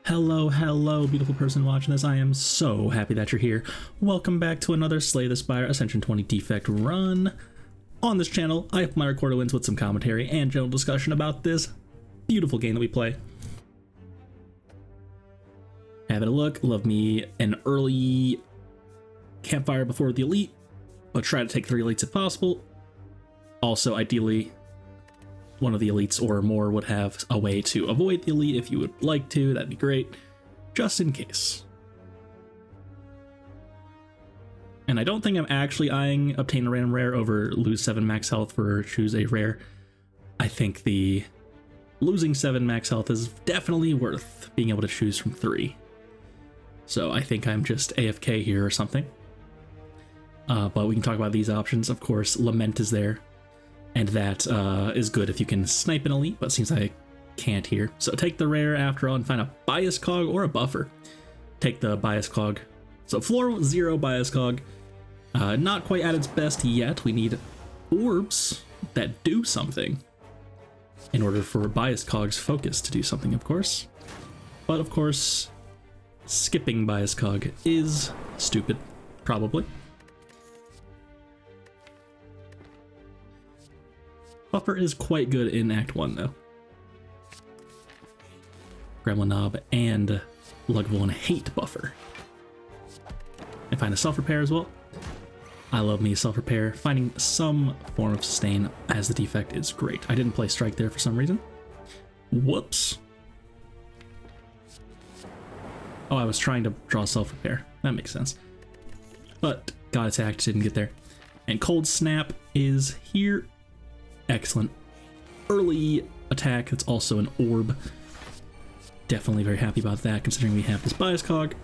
Hello, beautiful person watching this. I am so happy that you're here. Welcome back to another Slay the Spire Ascension 20 Defect run. On this channel, I have my recorder wins with some commentary and general discussion about this beautiful game that we play. Having a look, love me an early campfire before the elite, but try to take 3 elites if possible. Also, ideally, one of the elites or more would have a way to avoid the elite if you would like to. That'd be great, just in case. And I don't think I'm actually eyeing obtain a random rare over lose 7 max health for choose a rare. I think the losing 7 max health is definitely worth being able to choose from 3. So I think I'm just AFK here or something. But we can talk about these options. Of course, Lament is there. And that is good if you can snipe an elite, but seems like I can't here. So take the rare after all and find a bias cog or a buffer. Take the bias cog. So floor 0 bias cog. Not quite at its best yet. We need orbs that do something in order for bias cog's focus to do something, of course. But of course, skipping bias cog is stupid, probably. Buffer is quite good in Act 1, though. Gremlin Knob and Lugville hate Buffer. And find a self-repair as well. I love me self-repair. Finding some form of sustain as the defect is great. I didn't play Strike there for some reason. Whoops. Oh, I was trying to draw self-repair. That makes sense. But got attacked, didn't get there. And Cold Snap is here. Excellent. Early attack, that's also an orb. Definitely very happy about that, considering we have this bias cog.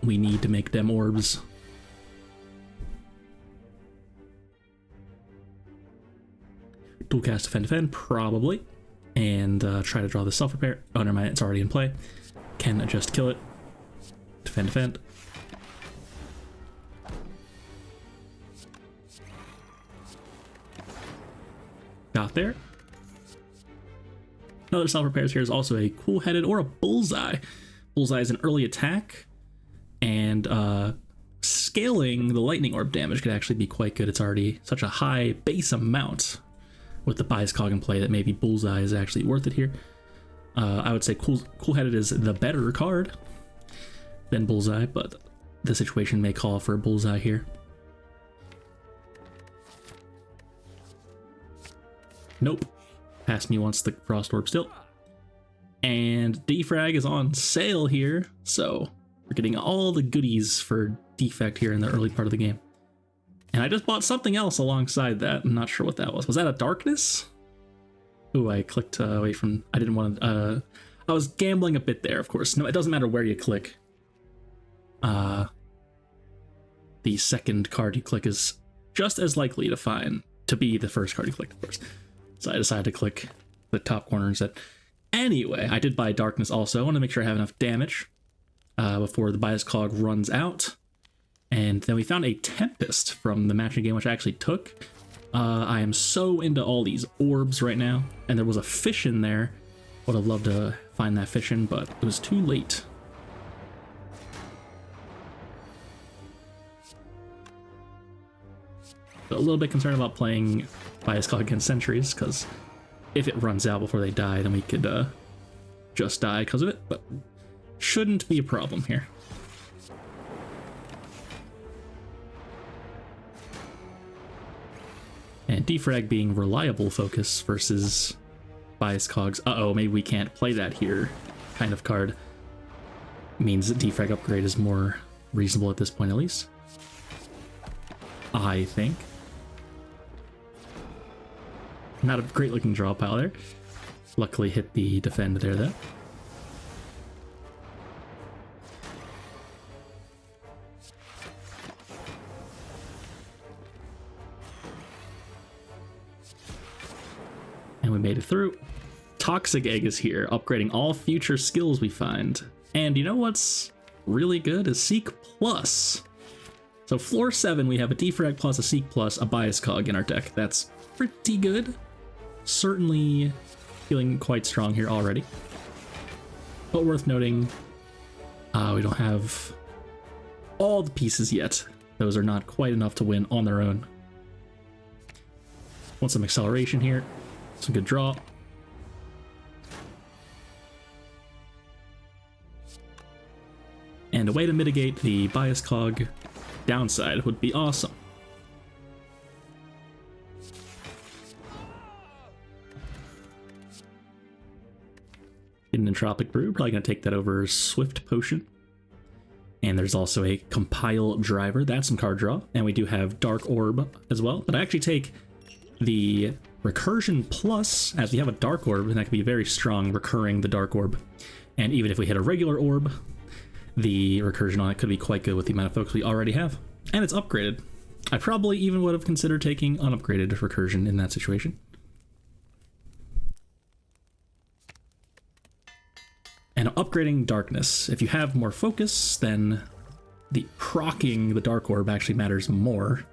We need to make them orbs. Dual cast defend, probably. And try to draw the self-repair. Oh, never mind, it's already in play. Can just kill it. Defend. Got there. Another self-repairs here is also a cool-headed or a bullseye. Bullseye is an early attack, and scaling the lightning orb damage could actually be quite good. It's already such a high base amount with the bias cog in play that maybe bullseye is actually worth it here. I would say cool-headed is the better card than bullseye, but the situation may call for bullseye here. Nope. Pass me once the Frost Orb still. And Defrag is on sale here, so we're getting all the goodies for Defect here in the early part of the game. And I just bought something else alongside that. I'm not sure what that was. Was that a Darkness? Ooh, I clicked away from... I didn't want to... I was gambling a bit there, of course. No, it doesn't matter where you click. The second card you click is just as likely to be the first card you clicked, of course. So I decided to click the top corner instead. Anyway, I did buy Darkness also. I want to make sure I have enough damage before the bias cog runs out. And then we found a Tempest from the matching game, which I actually took. I am so into all these orbs right now. And there was a fish in there. Would have loved to find that fish in, but it was too late. So a little bit concerned about playing bias cog against sentries, because if it runs out before they die, then we could just die because of it, but shouldn't be a problem here. And defrag being reliable focus versus bias cogs. Uh-oh, maybe we can't play that here kind of card. Means that defrag upgrade is more reasonable at this point, at least. I think. Not a great looking draw pile there. Luckily hit the defend there though. And we made it through. Toxic Egg is here, upgrading all future skills we find. And you know what's really good is Seek Plus. So floor 7, we have a Defrag plus, a Seek plus, a bias cog in our deck. That's pretty good. Certainly feeling quite strong here already. But worth noting, we don't have all the pieces yet. Those are not quite enough to win on their own. Want some acceleration here. Some good draw. And a way to mitigate the bias cog downside would be awesome. Hidden Entropic Brew, probably going to take that over Swift Potion. And there's also a Compile Driver, that's some card draw. And we do have Dark Orb as well, but I actually take the Recursion Plus, as we have a Dark Orb, and that can be very strong, recurring the Dark Orb. And even if we hit a regular orb, the recursion on it could be quite good with the amount of focus we already have. And it's upgraded. I probably even would have considered taking unupgraded recursion in that situation. And upgrading darkness. If you have more focus, then the proccing the Dark Orb actually matters more.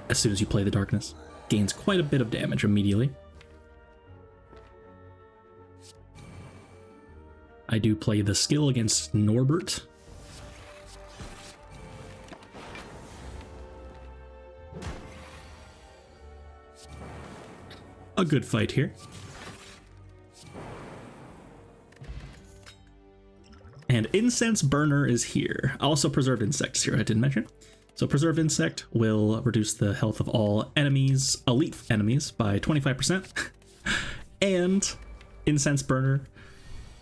As soon as you play the darkness, gains quite a bit of damage immediately. I do play the skill against Norbert. A good fight here. And Incense Burner is here. Also Preserved Insects here, I didn't mention. So Preserved Insect will reduce the health of all enemies, elite enemies, by 25%. And Incense Burner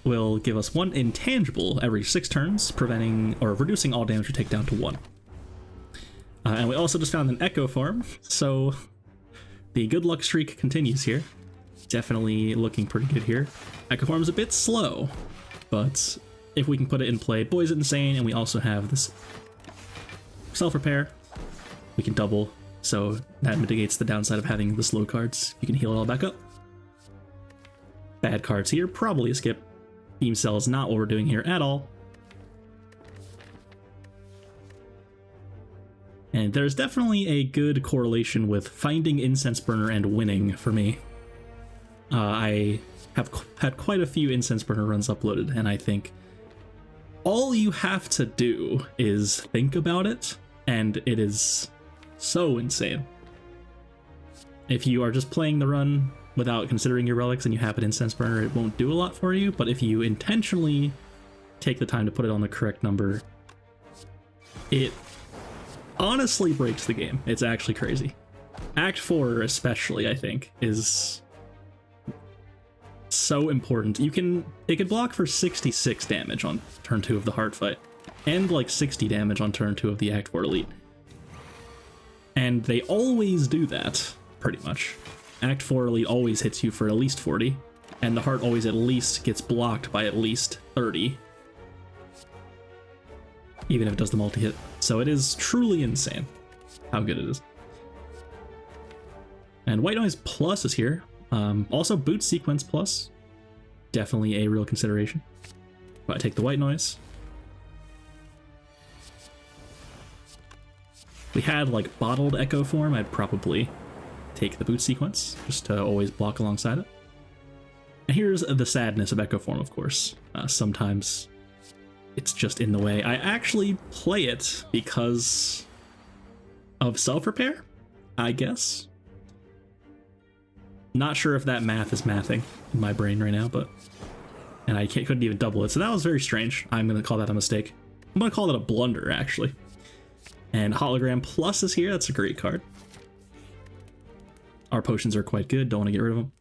will give us one intangible every 6 turns, preventing or reducing all damage we take down to 1. And we also just found an Echo Form, so the good luck streak continues here. Definitely looking pretty good here. Echo Form is a bit slow, but if we can put it in play, boys, insane, and we also have this self-repair, we can double, so that mitigates the downside of having the slow cards. You can heal it all back up. Bad cards here, probably a skip. Beam Cell is not what we're doing here at all. And there's definitely a good correlation with finding Incense Burner and winning for me. I have had quite a few Incense Burner runs uploaded, and I think all you have to do is think about it, and it is so insane. If you are just playing the run without considering your relics and you have an Incense Burner, it won't do a lot for you, but if you intentionally take the time to put it on the correct number, it honestly breaks the game. It's actually crazy. Act 4 especially, I think, is so important. It can block for 66 damage on turn 2 of the Heart Fight, and like 60 damage on turn 2 of the Act 4 Elite. And they always do that, pretty much. Act 4 Elite always hits you for at least 40, and the Heart always at least gets blocked by at least 30. Even if it does the multi-hit. So it is truly insane how good it is. And White Noise Plus is here. Also Boot Sequence Plus. Definitely a real consideration. But I take the White Noise. If we had like bottled Echo Form, I'd probably take the Boot Sequence, just to always block alongside it. And here's the sadness of Echo Form, of course. Sometimes it's just in the way. I actually play it because of self-repair, I guess. Not sure if that math is mathing in my brain right now, but... And I couldn't even double it, so that was very strange. I'm going to call that a mistake. I'm going to call that a blunder, actually. And Hologram Plus is here. That's a great card. Our potions are quite good. Don't want to get rid of them.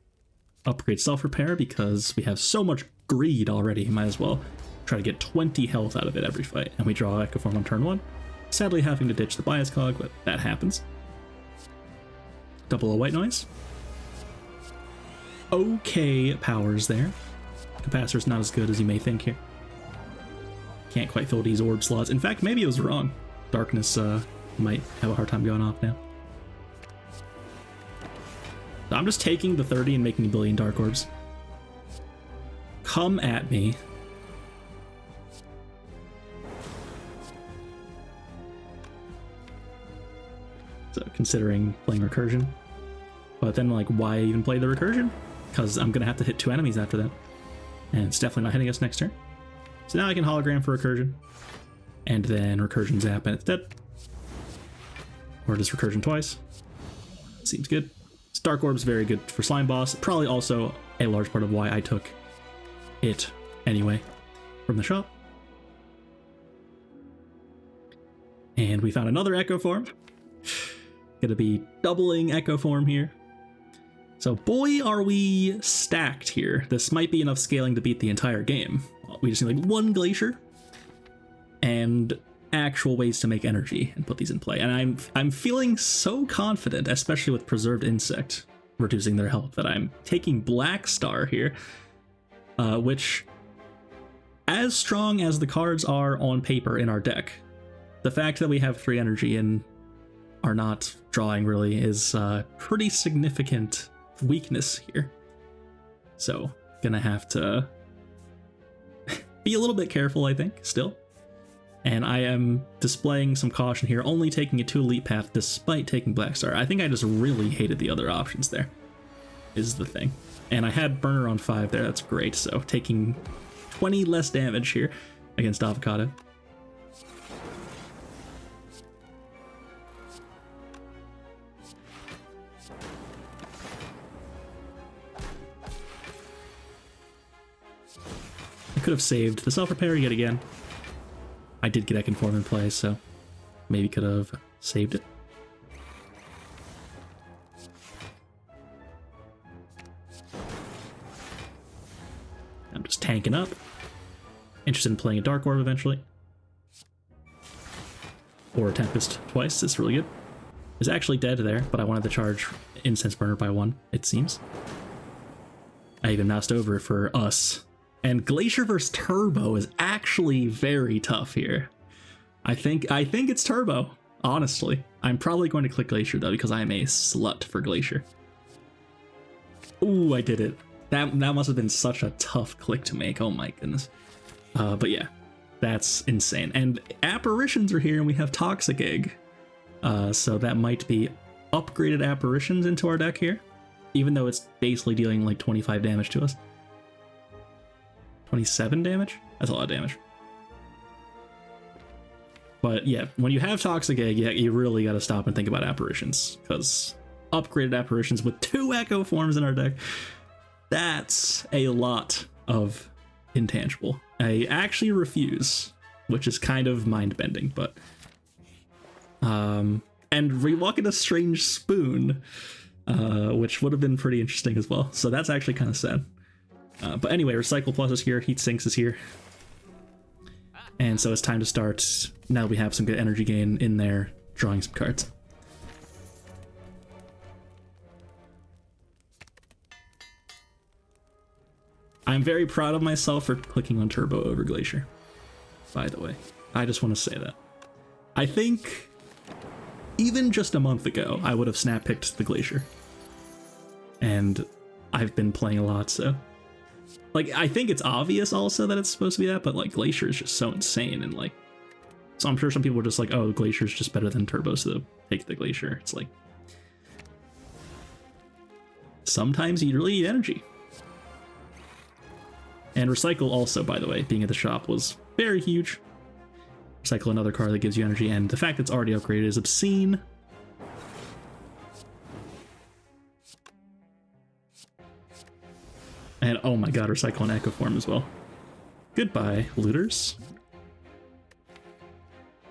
Upgrade self-repair because we have so much greed already. Might as well try to get 20 health out of it every fight. And we draw Echo Form on turn 1. Sadly having to ditch the bias cog, but that happens. Double a White Noise. Okay powers there. Capacitor's not as good as you may think here. Can't quite fill these orb slots. In fact, maybe it was wrong. Darkness might have a hard time going off now. So I'm just taking the 30 and making a billion Dark Orbs. Come at me. So considering playing Recursion. But then like, why even play the Recursion? Because I'm gonna have to hit 2 enemies after that. And it's definitely not hitting us next turn. So now I can hologram for recursion. And then recursion zap and it's dead. Or just recursion twice. Seems good. Dark Orb's very good for Slime Boss. Probably also a large part of why I took it anyway from the shop. And we found another Echo Form. Gonna be doubling Echo Form here. So boy, are we stacked here. This might be enough scaling to beat the entire game. We just need like one Glacier and actual ways to make energy and put these in play. And I'm feeling so confident, especially with Preserved Insect reducing their health, that I'm taking Black Star here, which, as strong as the cards are on paper in our deck, the fact that we have 3 energy and are not drawing really is a pretty significant weakness here. So gonna have to be a little bit careful, I think, still. And I am displaying some caution here, only taking a 2 Elite Path despite taking Black Star. I think I just really hated the other options there, is the thing. And I had Burner on 5 there, that's great. So taking 20 less damage here against Avocado. I could have saved the self-repair yet again. I did get Echo Form in play, so maybe could have saved it. I'm just tanking up. Interested in playing a Dark Orb eventually. Or a Tempest twice, it's really good. It's actually dead there, but I wanted to charge Incense Burner by 1, it seems. I even moused over for us. And Glacier versus Turbo is actually very tough here. I think it's Turbo, honestly. I'm probably going to click Glacier though, because I am a slut for Glacier. Ooh, I did it. That must have been such a tough click to make. Oh my goodness. But yeah, that's insane. And Apparitions are here, and we have Toxic Egg. So that might be upgraded Apparitions into our deck here, even though it's basically dealing like 25 damage to us. 27 damage? That's a lot of damage. But yeah, when you have Toxic Egg, yeah, you really got to stop and think about Apparitions, because upgraded Apparitions with 2 Echo Forms in our deck, that's a lot of intangible. I actually refuse, which is kind of mind-bending, but... and Rewalking a Strange Spoon, which would have been pretty interesting as well, so that's actually kind of sad. But anyway, Recycle Plus is here, Heat Sinks is here. And so it's time to start, now we have some good energy gain in there, drawing some cards. I'm very proud of myself for clicking on Turbo over Glacier, by the way. I just want to say that. I think even just a month ago, I would have snap picked the Glacier. And I've been playing a lot, so... Like, I think it's obvious also that it's supposed to be that, but like Glacier is just so insane, and like, so I'm sure some people are just like, oh, Glacier is just better than Turbo, so take the Glacier. It's like, sometimes you really need energy. And Recycle also, by the way, being at the shop was very huge. Recycle another card that gives you energy, and the fact that it's already upgraded is obscene. And oh my god, Recycle an Echo Form as well. Goodbye, looters.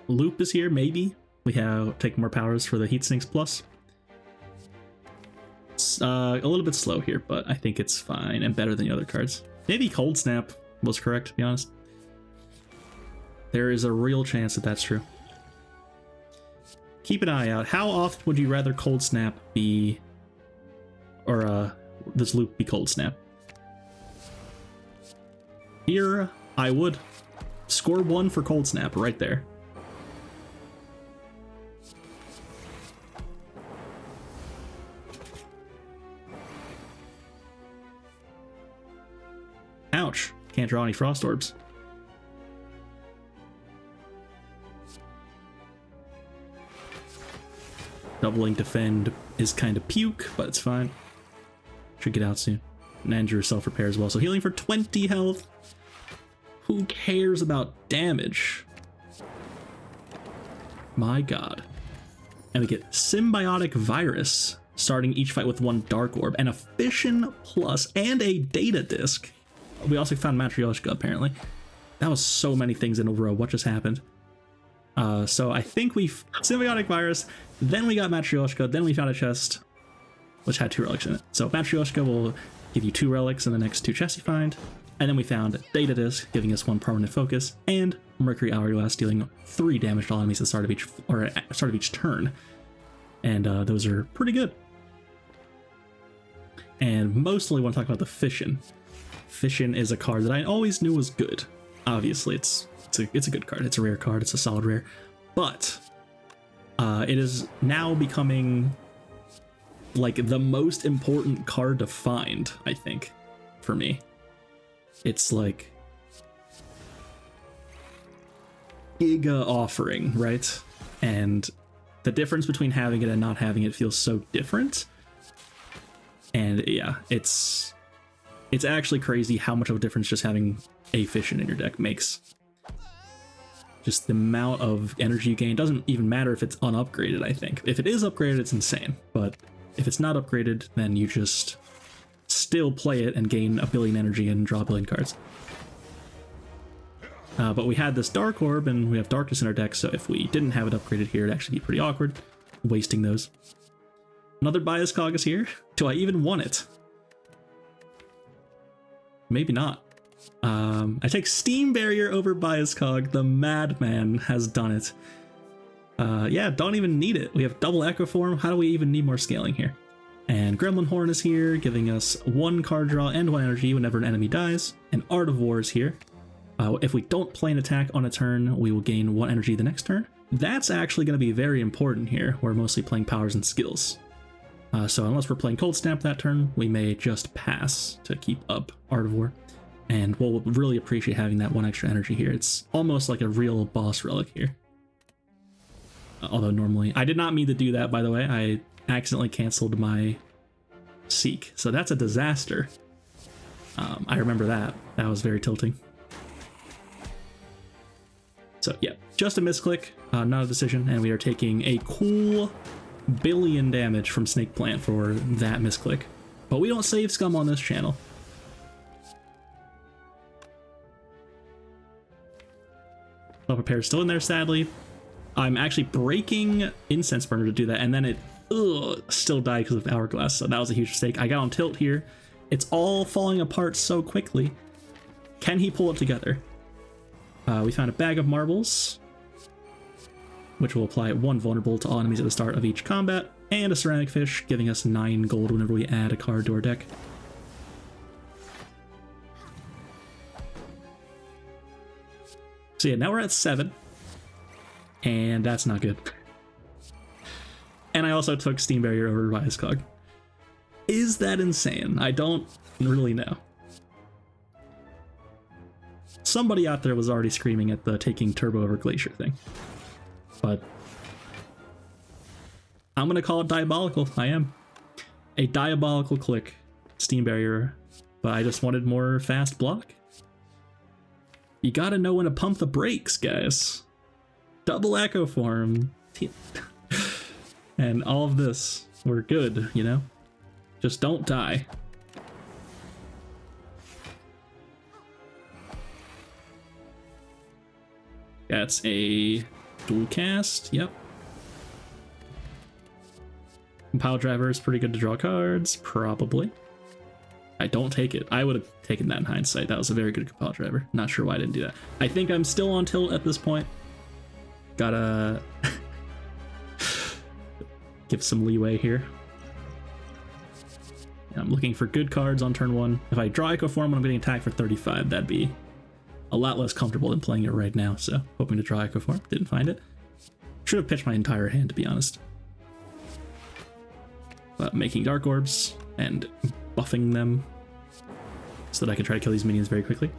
Loop is here, maybe. We have take more powers for the Heat Sinks Plus. It's a little bit slow here, but I think it's fine and better than the other cards. Maybe Cold Snap was correct, to be honest. There is a real chance that that's true. Keep an eye out. How often would you rather Cold Snap be, or this loop be Cold Snap? Here, I would score 1 for Cold Snap right there. Ouch, can't draw any Frost Orbs. Doubling Defend is kind of puke, but it's fine. Should get out soon. And your self-repair as well. So healing for 20 health. Who cares about damage? My god. And we get Symbiotic Virus, starting each fight with 1 Dark Orb, and a Fission Plus, and a Data Disc. We also found Matryoshka, apparently. That was so many things in a row. What just happened? So I think we Symbiotic Virus, then we got Matryoshka, then we found a chest, which had 2 relics in it. So Matryoshka will give you 2 relics in the next 2 chests you find. And then we found Data Disc, giving us 1 permanent focus, and Mercury Hourglass, dealing 3 damage to all enemies at the start of each turn. And those are pretty good. And mostly want to talk about the Fission. Fission is a card that I always knew was good. Obviously, it's a good card. It's a rare card. It's a solid rare. But it is now becoming like the most important card to find, I think, for me. It's like giga offering, right? And the difference between having it and not having it feels so different. And yeah, it's actually crazy how much of a difference just having a Fission in your deck makes. Just the amount of energy you gain doesn't even matter if it's unupgraded, I think. If it is upgraded, it's insane. But if it's not upgraded, then you just still play it and gain a billion energy and draw a billion cards. But we had this Dark Orb and we have Darkness in our deck, so if we didn't have it upgraded here, it'd actually be pretty awkward, wasting those. Another Bias Cog is here. Do I even want it? Maybe not. I take Steam Barrier over Bias Cog. The madman has done it. Yeah, don't even need it. We have double Echo Form. How do we even need more scaling here? And Gremlin Horn is here, giving us 1 card draw and 1 energy whenever an enemy dies. And Art of War is here. If we don't play an attack on a turn, we will gain 1 energy the next turn. That's actually going to be very important here. We're mostly playing powers and skills. So unless we're playing Cold Snap that turn, we may just pass to keep up Art of War. And we'll really appreciate having that 1 extra energy here. It's almost like a real boss relic here. Although normally, I did not mean to do that, by the way. I accidentally canceled my Seek, so that's a disaster. I remember that. That was very tilting. So yeah, just a misclick, not a decision, and we are taking a cool billion damage from Snake Plant for that misclick. But we don't save scum on this channel. Self-repair is still in there, sadly. I'm actually breaking Incense Burner to do that, and then it still died because of Hourglass, so that was a huge mistake. I got on tilt here. It's all falling apart so quickly. Can he pull it together? We found a Bag of Marbles, which will apply 1 vulnerable to all enemies at the start of each combat, and a Ceramic Fish, giving us 9 gold whenever we add a card to our deck. So yeah, now we're at 7, and that's not good. And I also took Steam Barrier over Bias Cog. Is that insane? I don't really know. Somebody out there was already screaming at the taking Turbo over Glacier thing. But I'm going to call it diabolical. I am. A diabolical click. Steam Barrier. But I just wanted more fast block. You gotta know when to pump the brakes, guys. Double Echo Form. And all of this. We're good, you know? Just don't die. That's a dual cast, yep. Pile Driver is pretty good to draw cards, probably. I don't take it. I would have taken that in hindsight. That was a very good Compile Driver. Not sure why I didn't do that. I think I'm still on tilt at this point. Gotta give some leeway here. I'm looking for good cards on turn 1. If I draw Echo Form when I'm getting attacked for 35, that'd be a lot less comfortable than playing it right now. So hoping to draw Echo Form. Didn't find it. Should have pitched my entire hand, to be honest. But making Dark Orbs and buffing them so that I can try to kill these minions very quickly.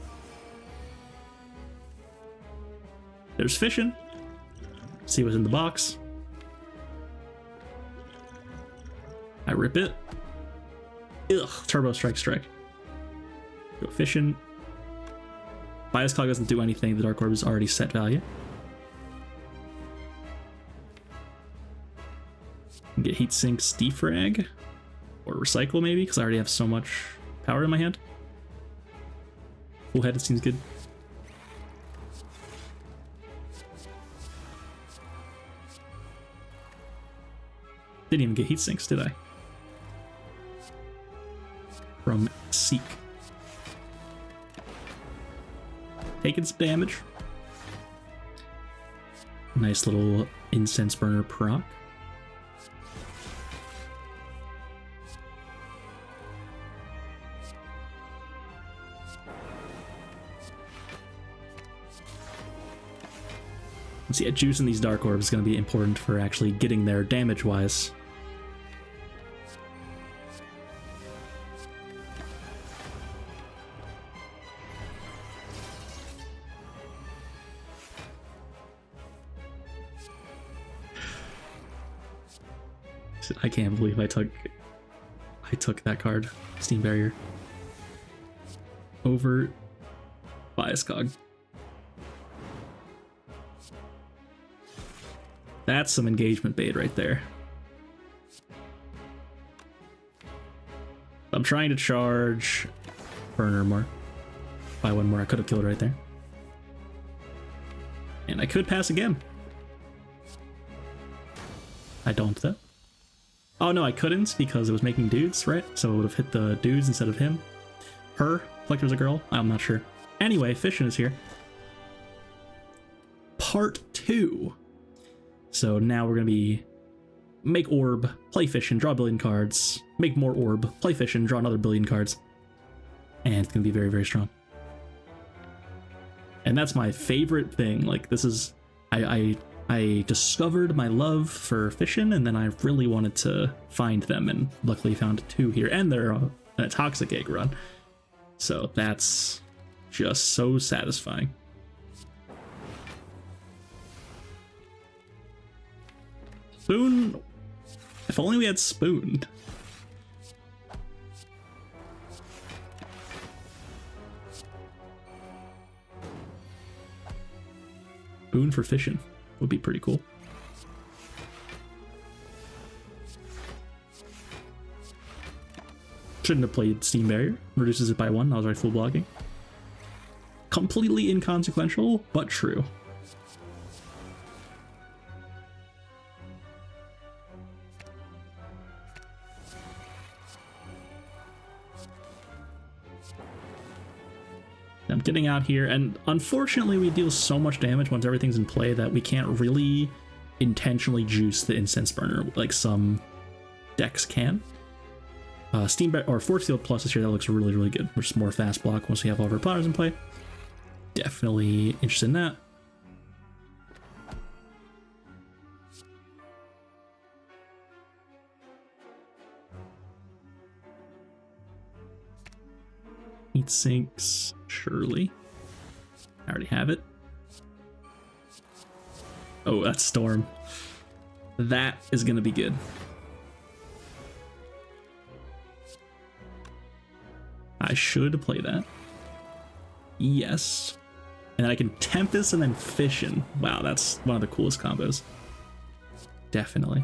There's Fission. See what's in the box. I rip it. Ugh, Turbo Strike. Go efficient. Bias Cog doesn't do anything. The Dark Orb is already set value. Get Heat Sinks, Defrag, or Recycle maybe, because I already have so much power in my hand. Full headed seems good. Didn't even get Heat Sinks, did I? From Seek. Taking some damage. Nice little Incense Burner proc. So yeah, juicing these Dark Orbs is going to be important for actually getting there damage-wise. I can't believe I took that card, Steam Barrier, over Bias Cog. That's some engagement bait right there. I'm trying to charge Burner more. By one more, I could have killed right there. And I could pass again. I don't though. Oh no, I couldn't because it was making dudes, right? So it would have hit the dudes instead of him. Her, like there's a girl, I'm not sure. Anyway, Fission is here. Part 2. So now we're gonna be make orb, play Fission, draw a billion cards, make more orb, play Fission, draw another billion cards. And it's gonna be very, very strong. And that's my favorite thing. Like this is, I discovered my love for Fission, and then I really wanted to find them, and luckily found 2 here, and they're a Toxic Egg run. So that's just so satisfying. Spoon. If only we had Spoon. Spoon for Fission would be pretty cool. Shouldn't have played Steam Barrier. Reduces it by 1. I was already full blocking. Completely inconsequential, but true. I'm getting out here, and unfortunately we deal so much damage once everything's in play that we can't really intentionally juice the Incense Burner like some decks can. Steam or Force Field Plus this year, that looks really, really good. Which is more fast block once we have all of our powers in play. Definitely interested in that. Heat Sinks, surely. I already have it. Oh, that's Storm. That is gonna be good. I should play that. Yes. And then I can Tempest and then Fission. Wow, that's one of the coolest combos. Definitely.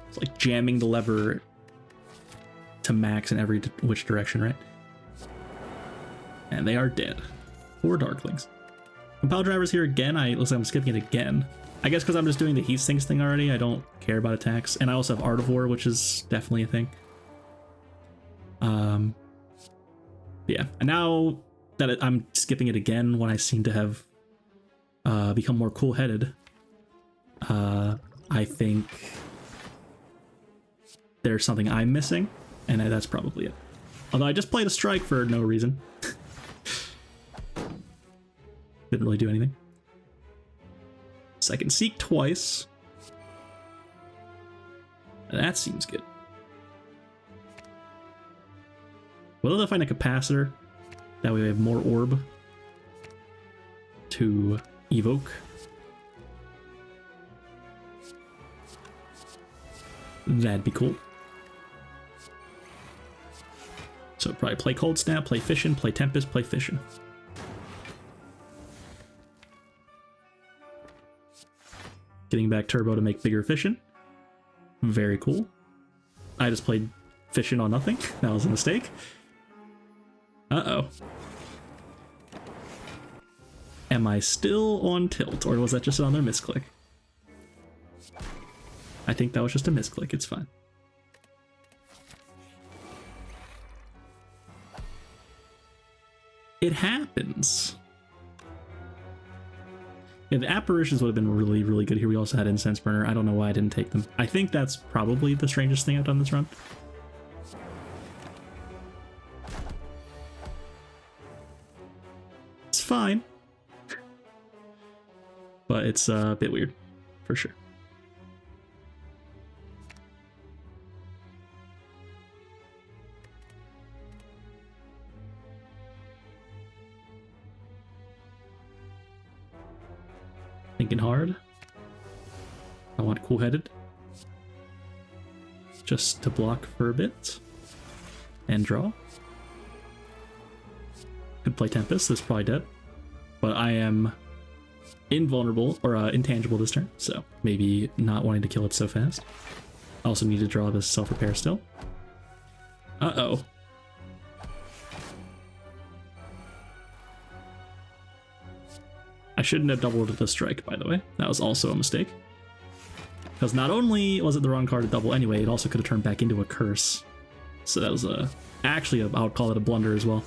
It's like jamming the lever to max in every which direction, right? And they are dead. 4 Darklings. Compile Driver's here again. Looks like I'm skipping it again. I guess because I'm just doing the Heat Sinks thing already. I don't care about attacks. And I also have Artivore, which is definitely a thing. Yeah. And now that I'm skipping it again when I seem to have become more cool-headed, I think there's something I'm missing. And that's probably it. Although I just played a strike for no reason. Didn't really do anything. So I can Seek twice. That seems good. Will I find a Capacitor? That way we have more orb to evoke. That'd be cool. So probably play Cold Snap, play Fission, play Tempest, play Fission. Getting back Turbo to make bigger Fission. Very cool. I just played Fission on nothing. That was a mistake. Uh-oh. Am I still on tilt, or was that just another misclick? I think that was just a misclick. It's fine. It happens. Yeah, the apparitions would have been really, really good here. We also had Incense Burner. I don't know why I didn't take them. I think that's probably the strangest thing I've done this run. It's fine. But it's a bit weird, for sure. Thinking hard. I want cool-headed. Just to block for a bit. And draw. Could play Tempest, this is probably dead. But I am invulnerable, or intangible this turn, so maybe not wanting to kill it so fast. I also need to draw this self-repair still. Uh-oh. I shouldn't have doubled the strike, by the way. That was also a mistake. Because not only was it the wrong card to double anyway, it also could have turned back into a curse. So that was actually, I would call it a blunder as well.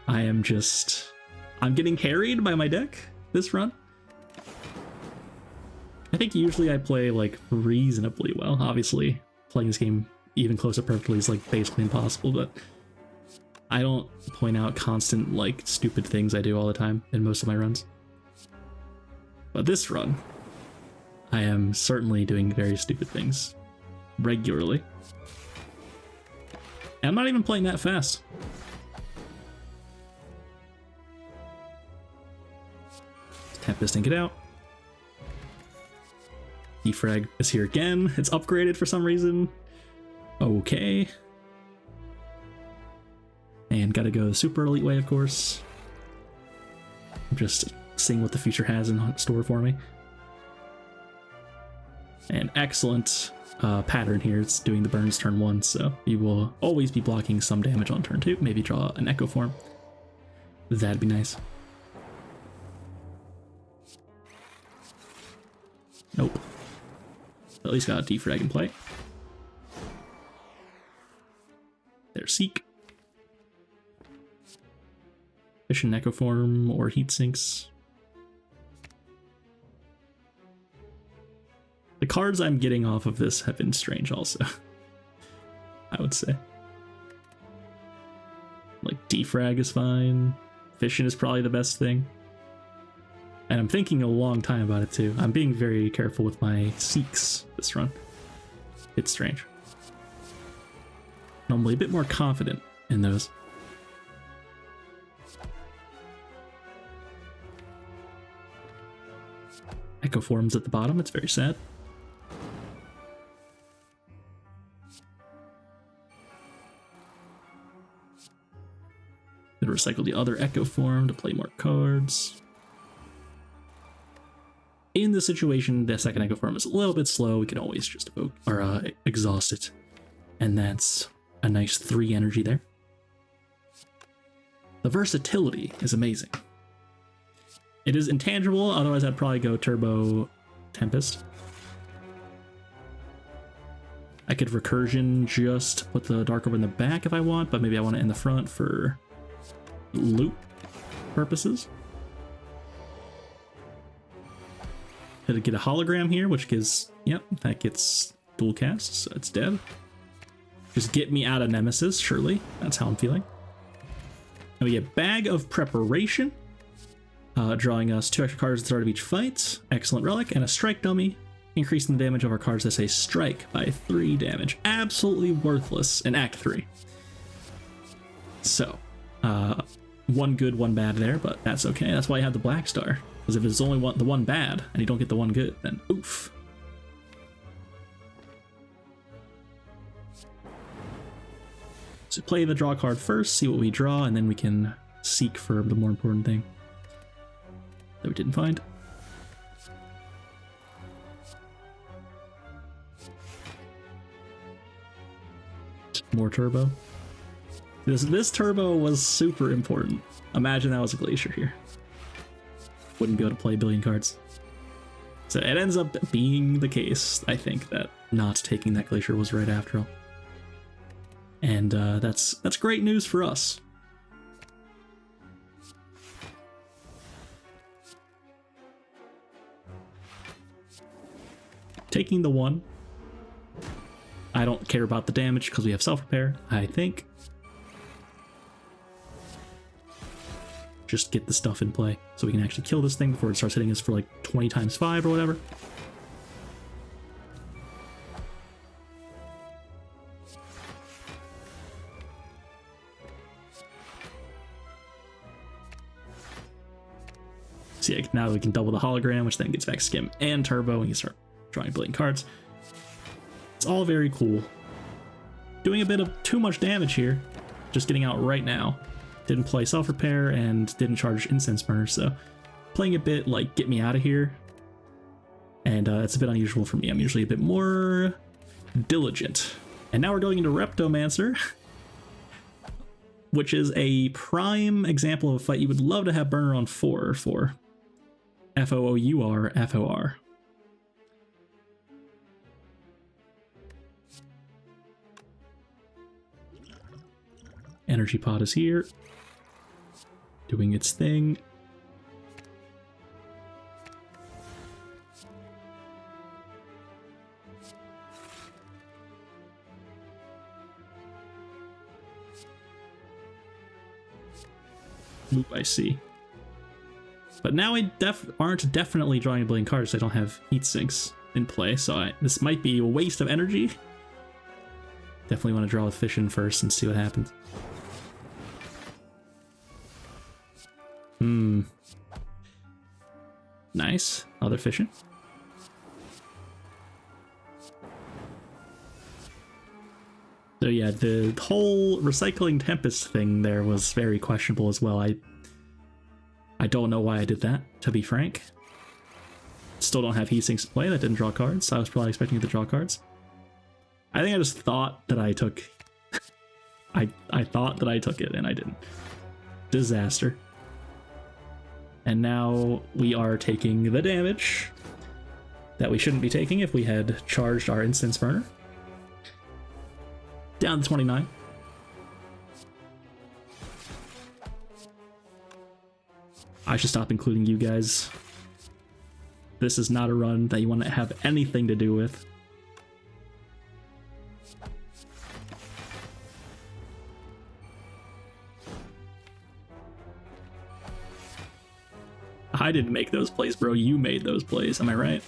I'm getting carried by my deck this run. I think usually I play like reasonably well. Obviously, playing this game even close to perfectly is like basically impossible, but I don't point out constant like stupid things I do all the time in most of my runs. But this run, I am certainly doing very stupid things regularly. And I'm not even playing that fast. Tempest and get out. Defrag is here again. It's upgraded for some reason. Okay. And gotta go the super elite way, of course. I'm just seeing what the future has in store for me. And excellent pattern here. It's doing the burns turn 1, so you will always be blocking some damage on turn 2. Maybe draw an Echo Form. That'd be nice. Nope. At least got a defrag in play. There's Seek. Fission Echo Form or Heat Sinks. The cards I'm getting off of this have been strange also. I would say. Like defrag is fine. Fission is probably the best thing. And I'm thinking a long time about it too. I'm being very careful with my Seeks this run. It's strange. Normally a bit more confident in those. Echo Forms at the bottom, it's very sad. Then recycle the other Echo Form to play more cards. In the situation, the second Echo Form is a little bit slow. We can always just evoke or exhaust it. And that's a nice 3 energy there. The versatility is amazing. It is intangible, otherwise I'd probably go Turbo Tempest. I could Recursion just put the Dark Orb in the back if I want, but maybe I want it in the front for loop purposes. Could get a hologram here, which gives, yep, that gets dual cast, so it's dead. Just get me out of Nemesis, surely. That's how I'm feeling. And we get Bag of Preparation, drawing us 2 extra cards at the start of each fight, excellent relic, and a strike dummy, increasing the damage of our cards that say strike by 3 damage. Absolutely worthless in Act 3. So, 1 good, 1 bad there, but that's okay. That's why I have the Black Star. Because if it's only the one bad, and you don't get the 1 good, then oof. So play the draw card first, see what we draw, and then we can seek for the more important thing that we didn't find. More turbo. This turbo was super important. Imagine that was a glacier here. Wouldn't be able to play a billion cards. So it ends up being the case, I think, that not taking that glacier was right after all. And that's great news for us. Taking the 1. I don't care about the damage because we have self-repair, I think. Just get the stuff in play so we can actually kill this thing before it starts hitting us for like 20 times 5 or whatever. See, so yeah, now we can double the hologram, which then gets back skim and turbo, and you start drawing a billion cards. It's all very cool. Doing a bit of too much damage here, just getting out right now. Didn't play self-repair and didn't charge incense burner, so playing a bit like get me out of here. And it's a bit unusual for me. I'm usually a bit more diligent. And now we're going into Reptomancer, which is a prime example of a fight you would love to have burner on 4 for. Four, FOR. Energy pot is here, doing its thing. Oop, I see. But now we aren't definitely drawing a billion cards. I don't have heat sinks in play, so this might be a waste of energy. Definitely want to draw with Fission first and see what happens. Nice. Other Fission. So yeah, the whole recycling Tempest thing there was very questionable as well. I don't know why I did that, to be frank. Still don't have heat sinks to play. That didn't draw cards. I was probably expecting to draw cards. I think I just thought that I took... I thought that I took it, and I didn't. Disaster. And now we are taking the damage that we shouldn't be taking if we had charged our instance burner. Down to 29. I should stop including you guys. This is not a run that you want to have anything to do with. I didn't make those plays, bro. You made those plays. Am I right?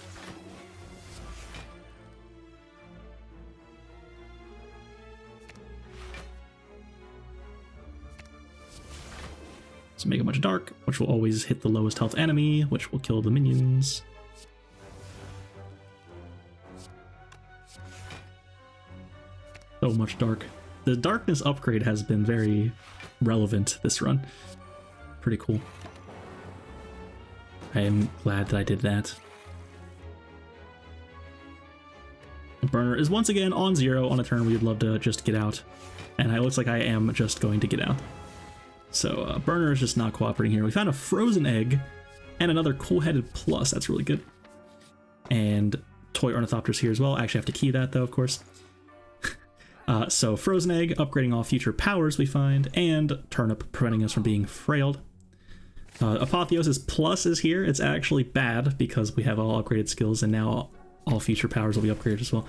So make a bunch of dark, which will always hit the lowest health enemy, which will kill the minions. So much dark. The darkness upgrade has been very relevant this run. Pretty cool. I am glad that I did that. Burner is once again on 0 on a turn we would love to just get out. And it looks like I am just going to get out. So Burner is just not cooperating here. We found a frozen egg and another cool-headed plus. That's really good. And toy ornithopters here as well. I actually have to key that though, of course. So frozen egg, upgrading all future powers we find, and turnip preventing us from being frailed. Apotheosis plus is here. It's actually bad because we have all upgraded skills and now all future powers will be upgraded as well.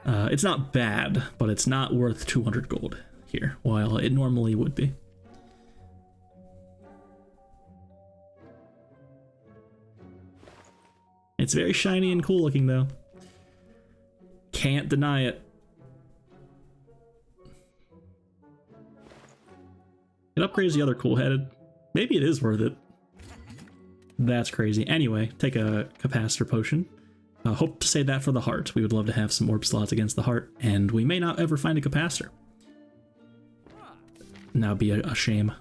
It's not bad, but it's not worth 200 gold here, while it normally would be. It's very shiny and cool looking though. Can't deny it. It upgrades the other cool-headed. Maybe it is worth it. That's crazy. Anyway, take a capacitor potion. Hope to save that for the heart. We would love to have some orb slots against the heart, and we may not ever find a capacitor. And that would be a shame.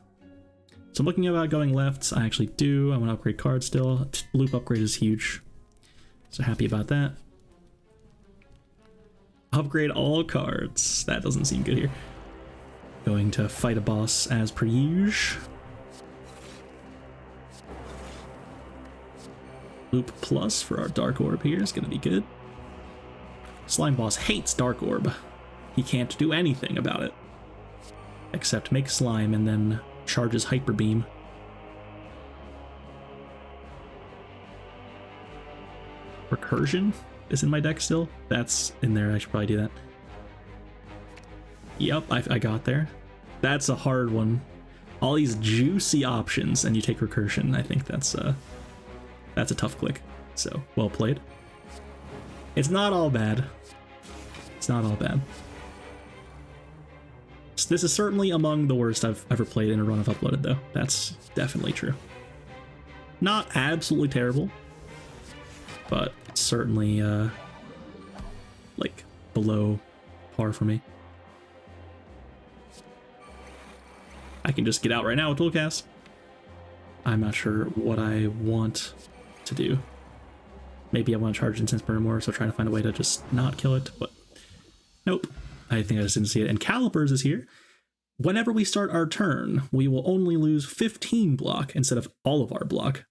So I'm looking about going left. I actually do. I want to upgrade cards still. Loop upgrade is huge. So happy about that. Upgrade all cards. That doesn't seem good here. Going to fight a boss as per usual. Loop plus for our Dark Orb here is going to be good. Slime boss hates Dark Orb. He can't do anything about it. Except make slime and then charges Hyper Beam. Recursion is in my deck still. That's in there. I should probably do that. Yep, I got there. That's a hard one. All these juicy options, and you take Recursion. I think that's a tough click. So, well played. It's not all bad. It's not all bad. This is certainly among the worst I've ever played in a run I've uploaded, though. That's definitely true. Not absolutely terrible, but certainly, like, below par for me. I can just get out right now with Dualcast. I'm not sure what I want to do. Maybe I want to charge Intense Burn more, so trying to find a way to just not kill it, but nope. I think I just didn't see it. And Calipers is here. Whenever we start our turn, we will only lose 15 block instead of all of our block.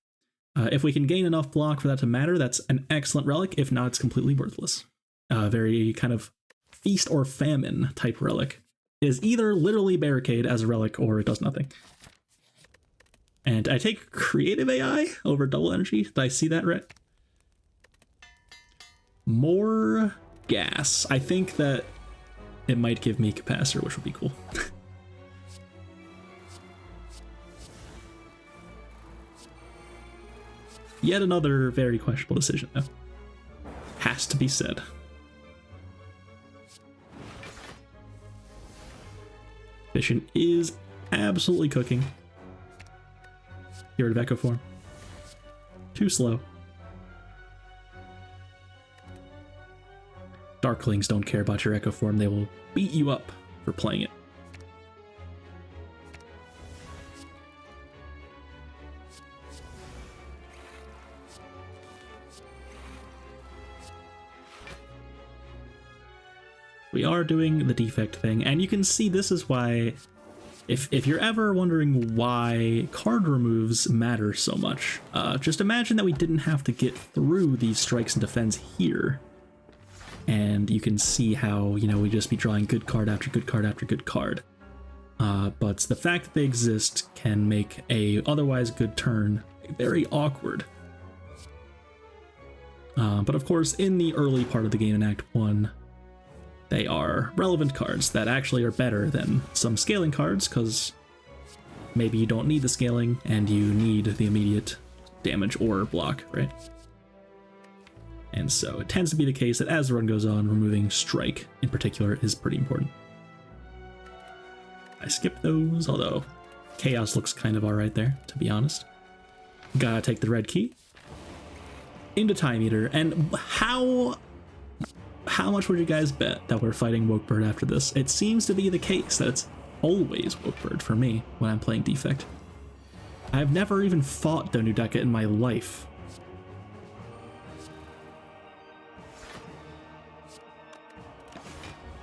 If we can gain enough block for that to matter, that's an excellent relic. If not, it's completely worthless. Very kind of feast or famine type relic. It is either literally barricade as a relic or it does nothing. And I take creative AI over double energy. Did I see that right? More gas. I think that it might give me capacitor, which would be cool. Yet another very questionable decision, though. Has to be said. Vision is absolutely cooking. Get rid of Echo Form. Too slow. Darklings don't care about your Echo Form. They will beat you up for playing it. We are doing the defect thing, and you can see this is why, if you're ever wondering why card removes matter so much, just imagine that we didn't have to get through these strikes and defends here. And you can see how, you know, we just be drawing good card after good card after good card. But the fact that they exist can make a otherwise good turn very awkward. But of course, in the early part of the game in Act 1, they are relevant cards that actually are better than some scaling cards, because maybe you don't need the scaling and you need the immediate damage or block, right? And so it tends to be the case that as the run goes on, removing strike in particular is pretty important. I skipped those, although chaos looks kind of alright there, to be honest. Gotta take the red key into Time Eater, and how much would you guys bet that we're fighting Wokebird after this? It seems to be the case that it's always Wokebird for me when I'm playing Defect. I've never even fought Donudeka in my life.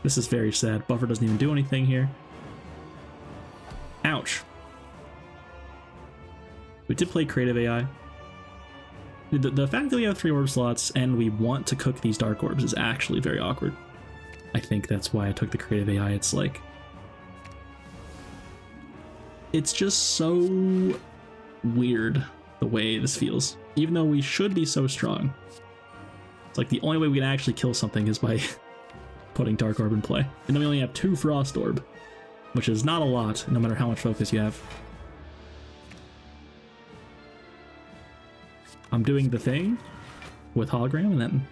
This is very sad. Buffer doesn't even do anything here. Ouch. We did play creative AI. The fact that we have 3 orb slots and we want to cook these dark orbs is actually very awkward. I think that's why I took the creative AI. It's like, it's just so weird the way this feels. Even though we should be so strong. It's like the only way we can actually kill something is by putting Dark Orb in play. And then we only have 2 Frost Orb, which is not a lot, no matter how much focus you have. I'm doing the thing with Hologram, and then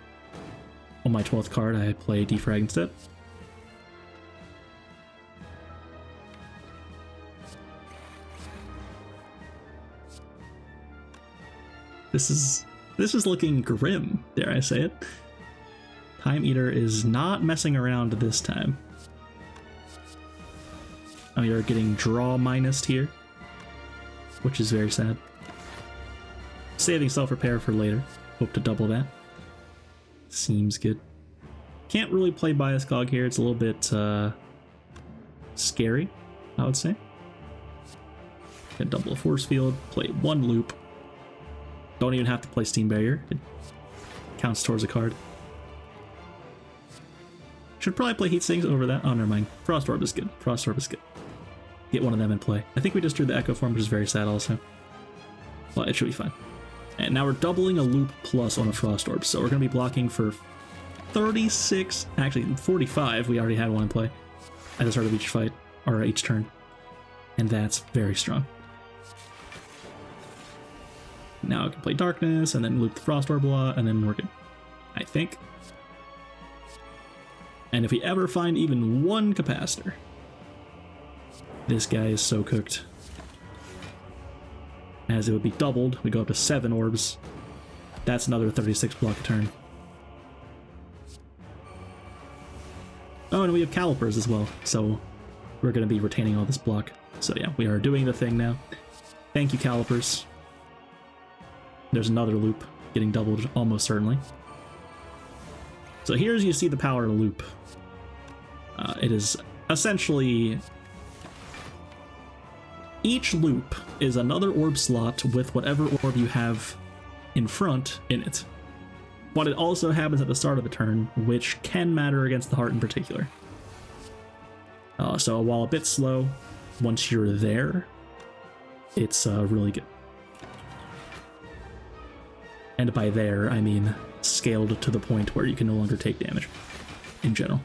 on my 12th card I play Defrag instead. This is This is looking grim, dare I say it. Time Eater is not messing around this time. We are getting draw minused here, which is very sad. Saving self-repair for later. Hope to double that. Seems good. Can't really play Bias Cog here. It's a little bit scary, I would say. Can double a force field, play one loop. Don't even have to play Steam Barrier. It counts towards a card. Should probably play Heat Sinks over that. Oh, never mind. Frost Orb is good. Frost Orb is good. Get one of them in play. I think we just drew the Echo Form, which is very sad also. Well, it should be fine. And now we're doubling a loop plus on a Frost Orb. So we're going to be blocking for 36, actually 45. We already had one in play at the start of each fight, or each turn. And that's very strong. Now I can play Darkness, and then loop the Frost Orb a lot, and then we're good. I think. And if we ever find even one capacitor, this guy is so cooked. As it would be doubled, we go up to 7 orbs. That's another 36 block a turn. Oh, and we have calipers as well, so we're going to be retaining all this block. So yeah, we are doing the thing now. Thank you, calipers. There's another loop getting doubled almost certainly. So here's you see the power of the loop. It is essentially... Each loop is another orb slot with whatever orb you have in front in it. But it also happens at the start of the turn, which can matter against the heart in particular. So while a bit slow, once you're there, it's really good. And by there, I mean scaled to the point where you can no longer take damage, in general.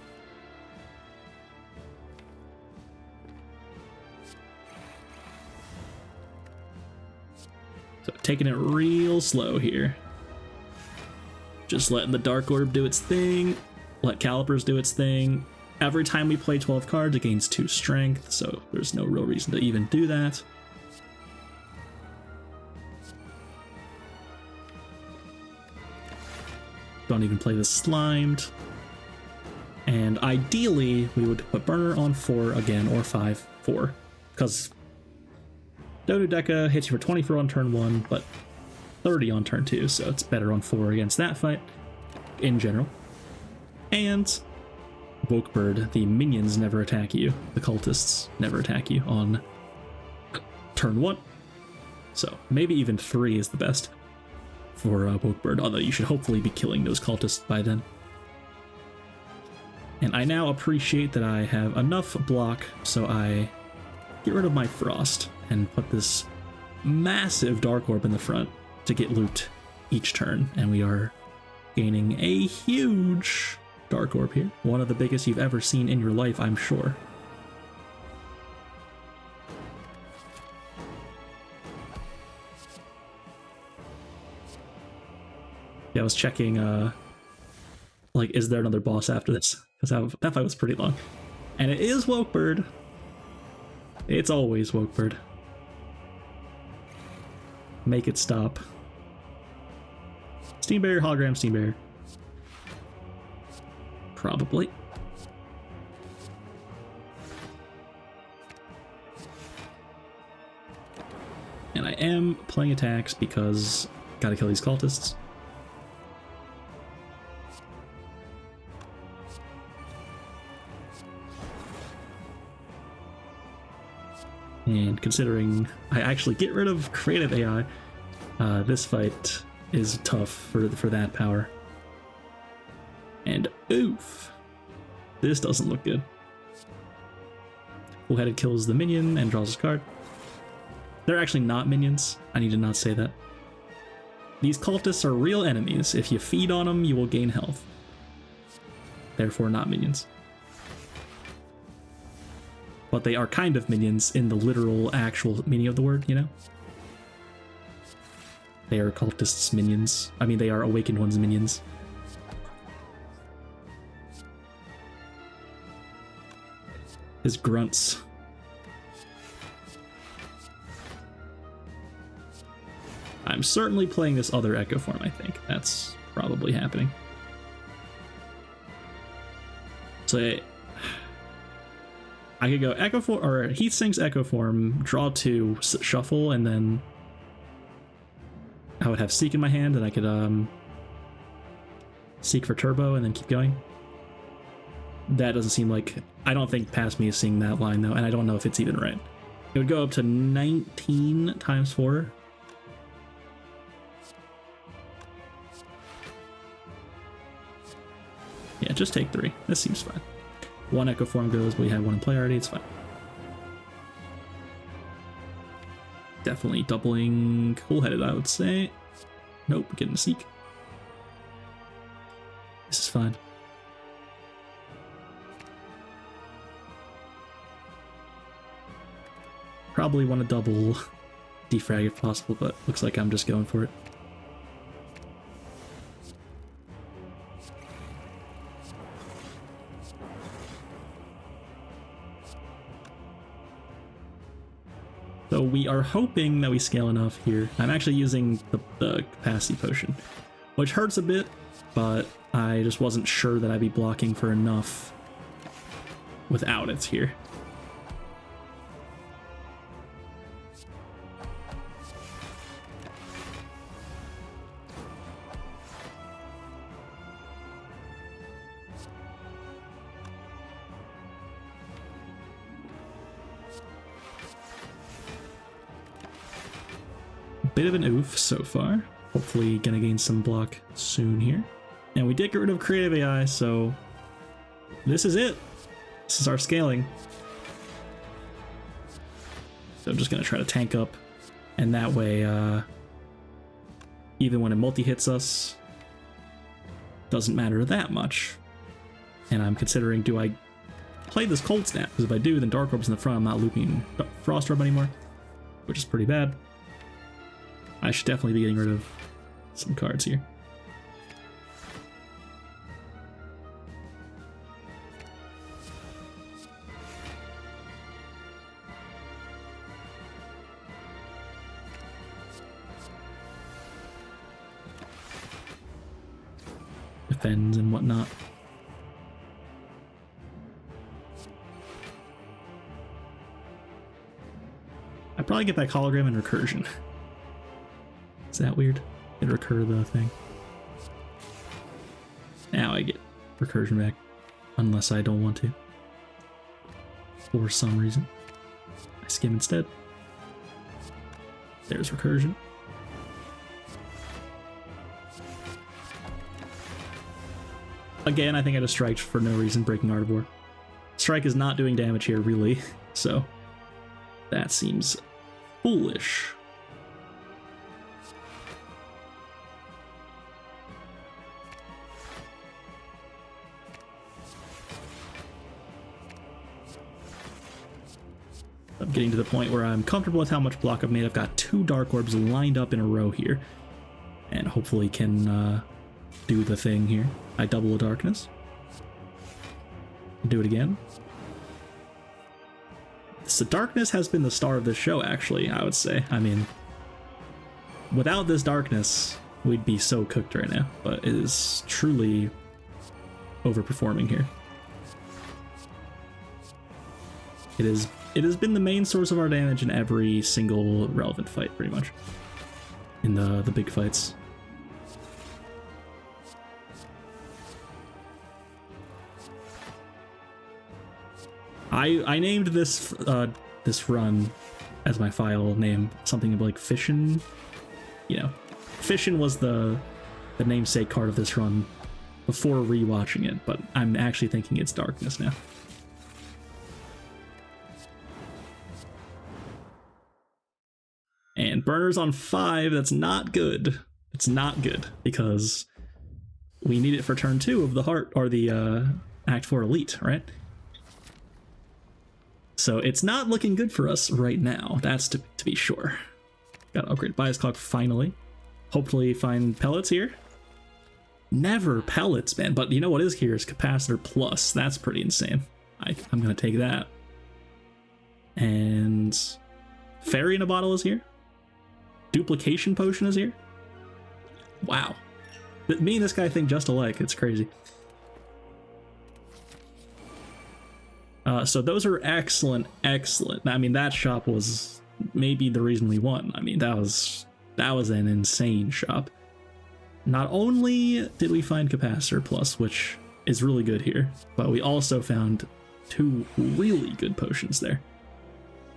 So taking it real slow here. Just letting the Dark Orb do its thing, let Calipers do its thing. Every time we play 12 cards, it gains 2 strength, so there's no real reason to even do that. Don't even play the Slimed. And ideally, we would put Burner on 4 again, or 5, 4. Because Dodeka hits you for 24 on turn 1, but 30 on turn 2, so it's better on 4 against that fight, in general. And Wokebird, the minions never attack you. The cultists never attack you on turn 1. So maybe even 3 is the best for Wokebird, although you should hopefully be killing those cultists by then. And I now appreciate that I have enough block, so I get rid of my Frost and put this massive Dark Orb in the front to get looped each turn, and we are gaining a huge Dark Orb here. One of the biggest you've ever seen in your life, I'm sure. Yeah, I was checking, like, is there another boss after this? Because that fight was pretty long. And it is Wokebird. It's always Wokebird. Make it stop. Steam Barrier, Hologram, Steam Barrier. Probably. And I am playing attacks because gotta kill these cultists. And considering I actually get rid of creative AI, this fight is tough for that power. And oof, this doesn't look good. Full-headed kills the minion and draws his card. They're actually not minions. I need to not say that. These cultists are real enemies. If you feed on them, you will gain health. Therefore, not minions. But they are kind of minions in the literal, actual meaning of the word, you know? They are cultists' minions. I mean, they are Awakened Ones' minions. His grunts. I'm certainly playing this other Echo form, I think. That's probably happening. So I could go Echo form, or Heatsink's Echo form, draw 2, shuffle, and then I would have Seek in my hand, and I could Seek for Turbo and then keep going. That doesn't seem like... I don't think past me is seeing that line, though, and I don't know if it's even right. It would go up to 19 times 4. Yeah, just take 3. This seems fine. 1 Echo form goes, but we have 1 in play already. It's fine. Definitely doubling cool-headed, I would say. Nope, getting a Seek. This is fine. Probably want to double defrag if possible, but looks like I'm just going for it. So we are hoping that we scale enough here. I'm actually using the capacity potion, which hurts a bit, but I just wasn't sure that I'd be blocking for enough without it here. Bit of an oof so far. Hopefully gonna gain some block soon here. And we did get rid of creative AI, so this is it. This is our scaling. So I'm just gonna try to tank up, and that way even when a multi hits us, doesn't matter that much. And I'm considering, do I play this Cold Snap? Because if I do, then Dark Orb's in the front, I'm not looping Frost Orb anymore, which is pretty bad. I should definitely be getting rid of some cards here. Defends and whatnot. I'd probably get back Hologram and Recursion. Is that weird? It recur the thing. Now I get Recursion back. Unless I don't want to. For some reason. I skim instead. There's Recursion. Again, I think I just striked for no reason, breaking Art of War. Strike is not doing damage here, really. So, that seems foolish. I'm getting to the point where I'm comfortable with how much block I've made. I've got 2 Dark Orbs lined up in a row here, and hopefully can do the thing here. I double a Darkness. Do it again. So Darkness has been the star of this show, actually, I would say. I mean, without this Darkness, we'd be so cooked right now, but it is truly overperforming here. It has been the main source of our damage in every single relevant fight, pretty much. In the big fights. I named this this run as my file name something like Fishin. You know, Fishin was the namesake card of this run before rewatching it, but I'm actually thinking it's Darkness now. And Burner's on 5, that's not good. It's not good, because we need it for turn 2 of the Heart, or the Act 4 Elite, right? So it's not looking good for us right now, that's to be sure. Gotta upgrade Bias Clock finally. Hopefully find pellets here. Never pellets, man, but you know what is here is Capacitor Plus. That's pretty insane. I'm gonna take that. And Fairy in a Bottle is here. duplication potion is here. Wow. Me and this guy think just alike. It's crazy. So those are excellent. I mean, that shop was maybe the reason we won. I mean, that was an insane shop. Not only did we find Capacitor Plus, which is really good here, but we also found 2 really good potions there.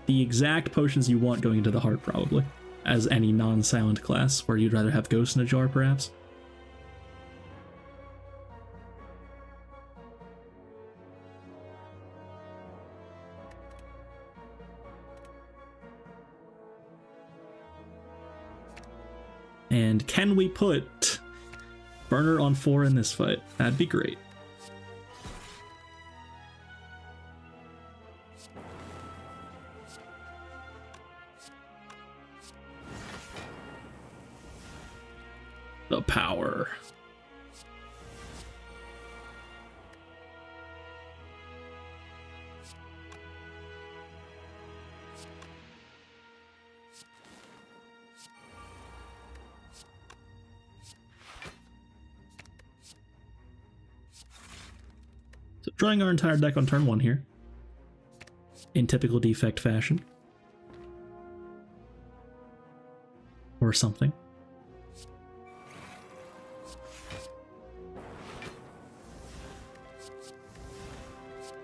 The exact potions you want going into the heart, probably, as any non-silent class, where you'd rather have Ghost in a jar, perhaps. And can we put Burner on 4 in this fight? That'd be great. The power. So drawing our entire deck on turn 1 here, in typical Defect fashion. Or something.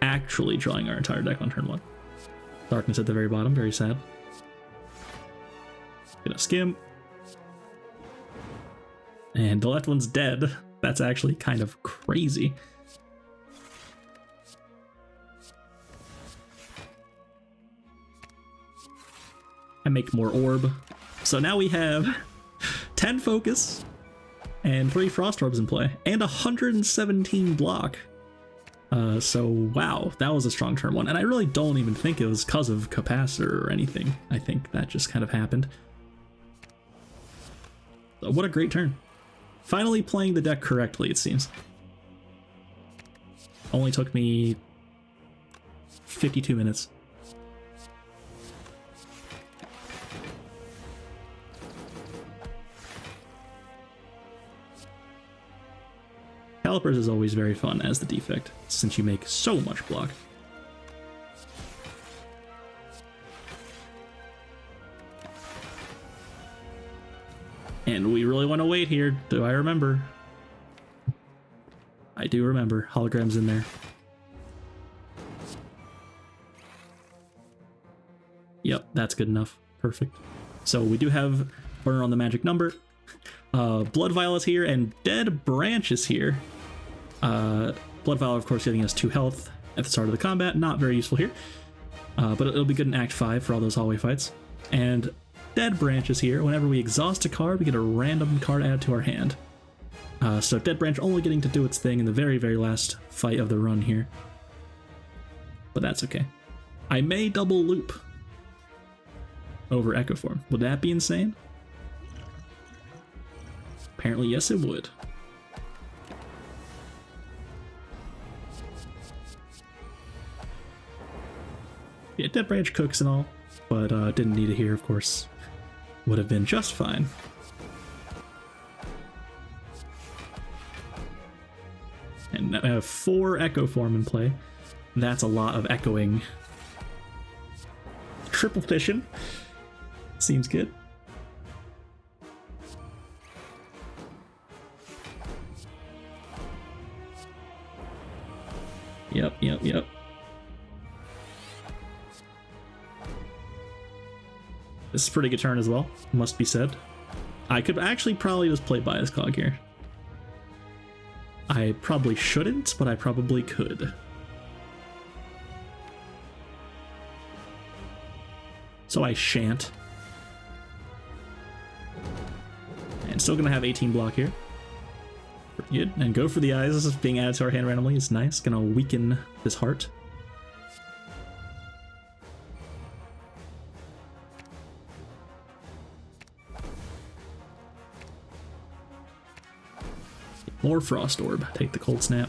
Actually drawing our entire deck on turn 1. Darkness at the very bottom, very sad. Gonna skim. And the left one's dead. That's actually kind of crazy. I make more orb. So now we have 10 focus and 3 frost orbs in play and 117 block. So wow, that was a strong turn 1, and I really don't even think it was because of Capacitor or anything. I think that just kind of happened. So what a great turn. Finally playing the deck correctly, it seems. Only took me 52 minutes. Calipers is always very fun as the Defect, since you make so much block. And we really want to wait here. Do I remember? I do remember. Hologram's in there. Yep, that's good enough. Perfect. So we do have Burner on the magic number. Blood Vial is here, and Dead Branch is here. Blood Vial, of course, giving us 2 health at the start of the combat. Not very useful here. But it'll be good in Act 5 for all those hallway fights. And Dead Branch is here. Whenever we exhaust a card, we get a random card added to our hand. So Dead Branch only getting to do its thing in the very, very last fight of the run here. But that's okay. I may double loop over Echo Form. Would that be insane? Apparently, yes, it would. Yeah, Dead Branch cooks and all, but didn't need it here, of course. Would have been just fine. And now I have 4 Echo Form in play. That's a lot of echoing. Triple Fission. Seems good. Yep. This is a pretty good turn as well, must be said. I could actually probably just play Bias Cog here. I probably shouldn't, but I probably could. So I shan't. And still gonna have 18 block here. Pretty good. And go for the eyes. This is being added to our hand randomly. It's nice. Gonna weaken this heart. More Frost Orb. Take the Cold Snap.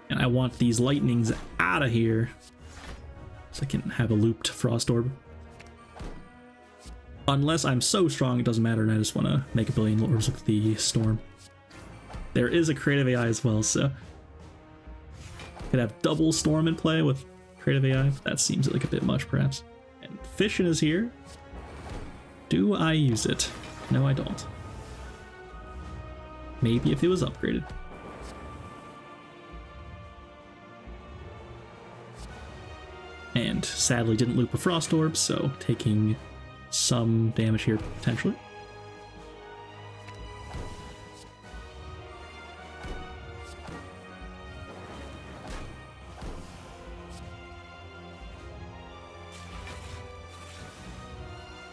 And I want these lightnings out of here so I can have a looped Frost Orb. Unless I'm so strong it doesn't matter and I just want to make a billion orbs with the storm. There is a creative AI as well, so could have double storm in play with creative AI. That seems like a bit much, perhaps. And Fission is here. Do I use it? No, I don't. Maybe if it was upgraded. And sadly didn't loop a Frost Orb, so taking some damage here potentially.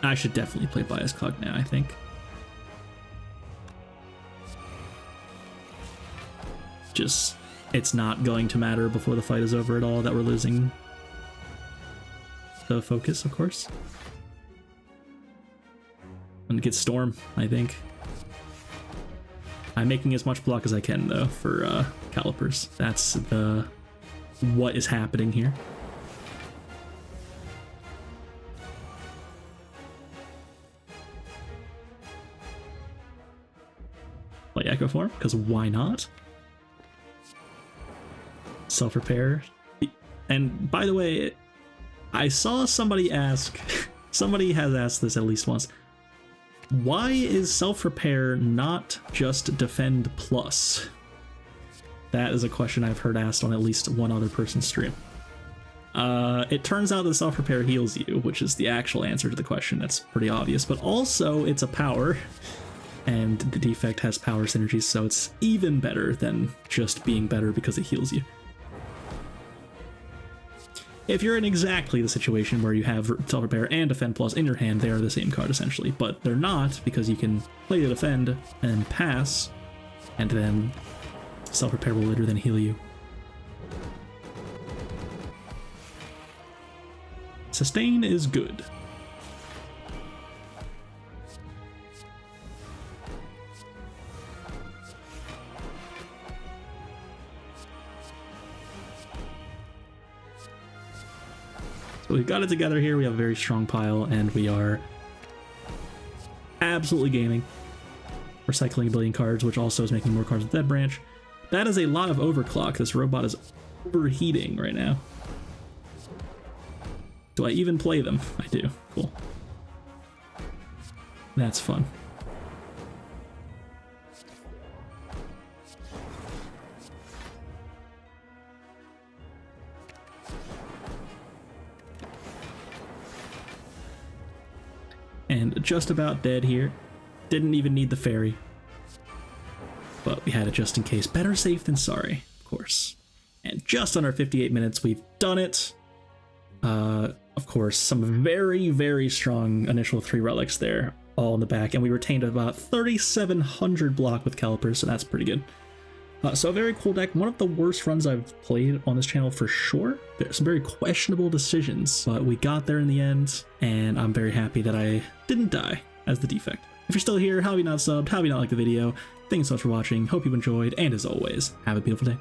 I should definitely play Bias Cog now, I think. Just, it's not going to matter before the fight is over at all that we're losing the focus, of course. I'm gonna get Storm, I think. I'm making as much block as I can, though, for Calipers. That's what is happening here. Play Echo Form, because why not? Self-repair. And by the way, I saw somebody ask, somebody has asked this at least once, why is self-repair not just defend plus? That is a question I've heard asked on at least one other person's stream. It turns out that self-repair heals you, which is the actual answer to the question. That's pretty obvious, but also it's a power, and the defect has power synergies, so it's even better than just being better because it heals you. If you're in exactly the situation where you have self-repair and defend plus in your hand, they are the same card essentially, but they're not because you can play the defend and pass, and then self-repair will later then heal you. Sustain is good. So we've got it together here. We have a very strong pile, and we are absolutely gaming. We're cycling a billion cards, which also is making more cards with Dead Branch. That is a lot of overclock. This robot is overheating right now. Do I even play them? I do. Cool. That's fun. And just about dead here. Didn't even need the fairy. But we had it just in case. Better safe than sorry, of course. And just under 58 minutes, we've done it. Of course, some very, very strong initial 3 relics there, all in the back. And we retained about 3,700 block with Calipers, so that's pretty good. So a very cool deck. One of the worst runs I've played on this channel for sure. There's some very questionable decisions, but we got there in the end, and I'm very happy that I didn't die as the defect. If you're still here, how have you not subbed? How have you not liked the video? Thanks so much for watching. Hope you enjoyed, and as always, have a beautiful day.